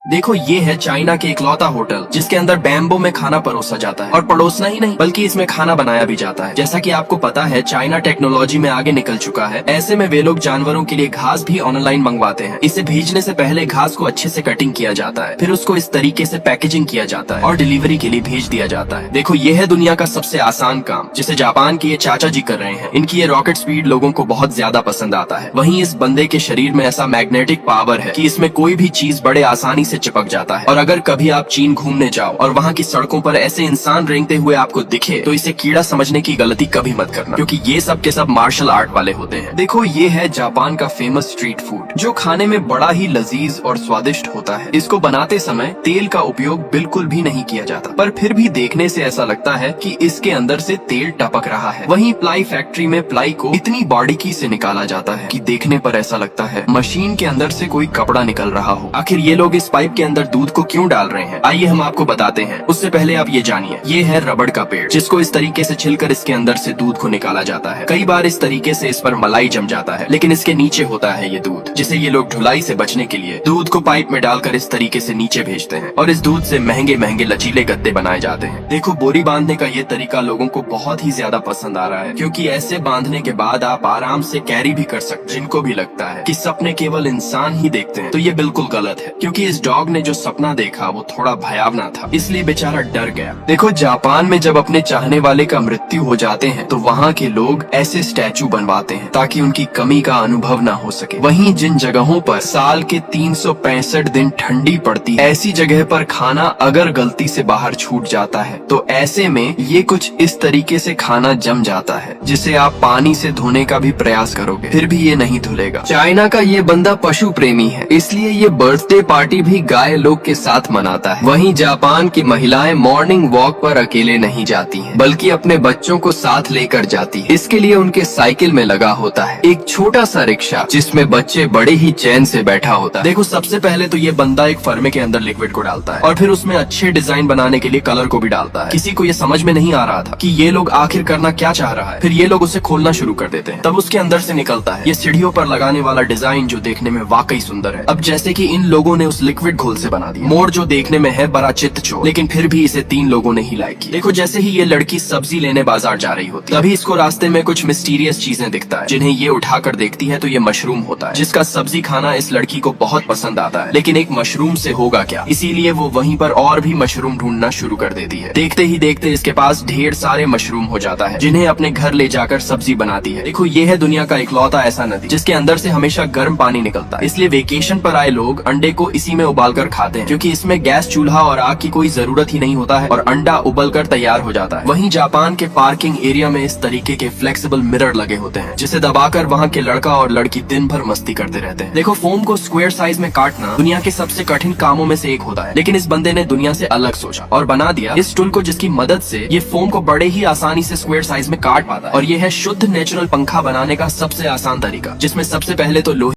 देखो ये है चाइना के इकलौता होटल जिसके अंदर बैम्बो में खाना परोसा जाता है और परोसना ही नहीं बल्कि इसमें खाना बनाया भी जाता है। जैसा कि आपको पता है चाइना टेक्नोलॉजी में आगे निकल चुका है। ऐसे में वे लोग जानवरों के लिए घास भी ऑनलाइन मंगवाते हैं। इसे भेजने से पहले घास को अच्छे से कटिंग किया जाता है, फिर उसको इस तरीके से पैकेजिंग किया जाता है और डिलीवरी के लिए भेज दिया जाता है। देखो ये है दुनिया का सबसे आसान काम जिसे जापान के ये चाचा जी कर रहे हैं। इनकी ये रॉकेट स्पीड लोगों को बहुत ज्यादा पसंद आता है। वहीं इस बंदे के शरीर में ऐसा मैग्नेटिक पावर है कि इसमें कोई भी चीज बड़े आसानी से चिपक जाता है। और अगर कभी आप चीन घूमने जाओ और वहाँ की सड़कों पर ऐसे इंसान रेंगते हुए आपको दिखे तो इसे कीड़ा समझने की गलती कभी मत करना, क्योंकि ये सब के सब मार्शल आर्ट वाले होते हैं। देखो ये है जापान का फेमस स्ट्रीट फूड जो खाने में बड़ा ही लजीज और स्वादिष्ट होता है। इसको बनाते समय तेल का उपयोग बिल्कुल भी नहीं किया जाता, पर फिर भी देखने से ऐसा लगता है कि इसके अंदर से तेल टपक रहा है। वहीं प्लाई फैक्ट्री में प्लाई को इतनी बारीकी से निकाला जाता है कि देखने पर ऐसा लगता है मशीन के अंदर से कोई कपड़ा निकल रहा हो। आखिर ये लोग इस पाइप के अंदर दूध को क्यों डाल रहे हैं, आइए हम आपको बताते हैं। उससे पहले आप ये जानिए, ये है रबड़ का पेड़ जिसको इस तरीके से छिलकर इसके अंदर से दूध को निकाला जाता है। कई बार इस तरीके से इस पर मलाई जम जाता है, लेकिन इसके नीचे होता है ये दूध जिसे ये लोग ढुलाई से बचने के लिए दूध को पाइप में डालकर इस तरीके से नीचे भेजते हैं और इस दूध से महंगे महंगे लचीले गद्दे बनाए जाते हैं। देखो बोरी बांधने का ये तरीका लोगों को बहुत ही ज्यादा पसंद आ रहा है, क्योंकि ऐसे बांधने के बाद आप आराम से कैरी भी कर सकते हैं। जिनको भी लगता है कि सपने केवल इंसान ही देखते हैं तो ये बिल्कुल गलत है, क्योंकि इस डॉग ने जो सपना देखा वो थोड़ा भयावना था, इसलिए बेचारा डर गया। देखो जापान में जब अपने चाहने वाले का मृत्यु हो जाते हैं तो वहाँ के लोग ऐसे स्टैचू बनवाते हैं ताकि उनकी कमी का अनुभव ना हो सके। वहीं जिन जगहों पर साल के 365 दिन ठंडी पड़ती है, ऐसी जगह पर खाना अगर गलती से बाहर छूट जाता है तो ऐसे में ये कुछ इस तरीके से खाना जम जाता है जिसे आप पानी से धोने का भी प्रयास करोगे फिर भी ये नहीं धुलेगा। चाइना का ये बंदा पशु प्रेमी है, इसलिए ये बर्थडे पार्टी भी गाय लोग के साथ मनाता है। वहीं जापान की महिलाएं मॉर्निंग वॉक पर अकेले नहीं जाती हैं, बल्कि अपने बच्चों को साथ लेकर जाती है। इसके लिए उनके साइकिल में लगा होता है एक छोटा सा रिक्शा जिसमें बच्चे बड़े ही चैन से बैठा होता है। देखो सबसे पहले तो ये बंदा एक फर्मे के अंदर लिक्विड को डालता है और फिर उसमें अच्छे डिजाइन बनाने के लिए कलर को भी डालता है। किसी को ये समझ में नहीं आ रहा था कि ये लोग आखिर करना क्या चाह रहा है। फिर ये लोग उसे खोलना शुरू कर देते हैं, तब उसके अंदर से निकलता है ये सीढ़ियों पर लगाने वाला डिजाइन जो देखने में वाकई सुंदर है। अब जैसे कि इन लोगों ने उस लिक्विड घोल से बना दिया मोर जो देखने में है बड़ा चित्त चोर, लेकिन फिर भी इसे 3 लोगों ने ही लाइक किया। देखो जैसे ही ये लड़की सब्जी लेने बाजार जा रही होती है तभी इसको रास्ते में कुछ मिस्टीरियस चीजें दिखता है, जिन्हें ये उठाकर देखती है तो ये मशरूम होता है जिसका सब्जी खाना इस लड़की को बहुत पसंद आता है। लेकिन एक मशरूम से होगा क्या, इसीलिए वो वहीं पर और भी मशरूम ढूंढना शुरू कर देती है। देखते ही देखते इसके पास ढेर सारे मशरूम हो जाता है जिन्हें अपने घर ले जाकर सब्जी बनाती है। देखो ये है दुनिया का इकलौता ऐसा नदी जिसके अंदर से हमेशा गर्म पानी निकलता है, इसलिए वेकेशन पर आए लोग अंडे को इसी में उबालकर खाते हैं, क्योंकि इसमें गैस चूल्हा और आग की कोई जरूरत ही नहीं होता है और अंडा उबलकर तैयार हो जाता है। वहीं जापान के पार्किंग एरिया में इस तरीके के फ्लेक्सिबल मिरर लगे होते हैं जिसे दबाकर वहाँ के लड़का और लड़की दिन भर मस्ती करते रहते हैं। देखो फोम को स्क्वायर साइज में काटना दुनिया के सबसे कठिन कामों में से एक होता है, लेकिन इस बंदे ने दुनिया से अलग सोचा और बना दिया इस टूल को जिसकी मदद से ये फोम को बड़े ही आसानी से स्क्वायर साइज में काट पाता है। और ये है शुद्ध नेचुरल पंखा बनाने का सबसे आसान तरीका, जिसमें सबसे पहले तो लोहे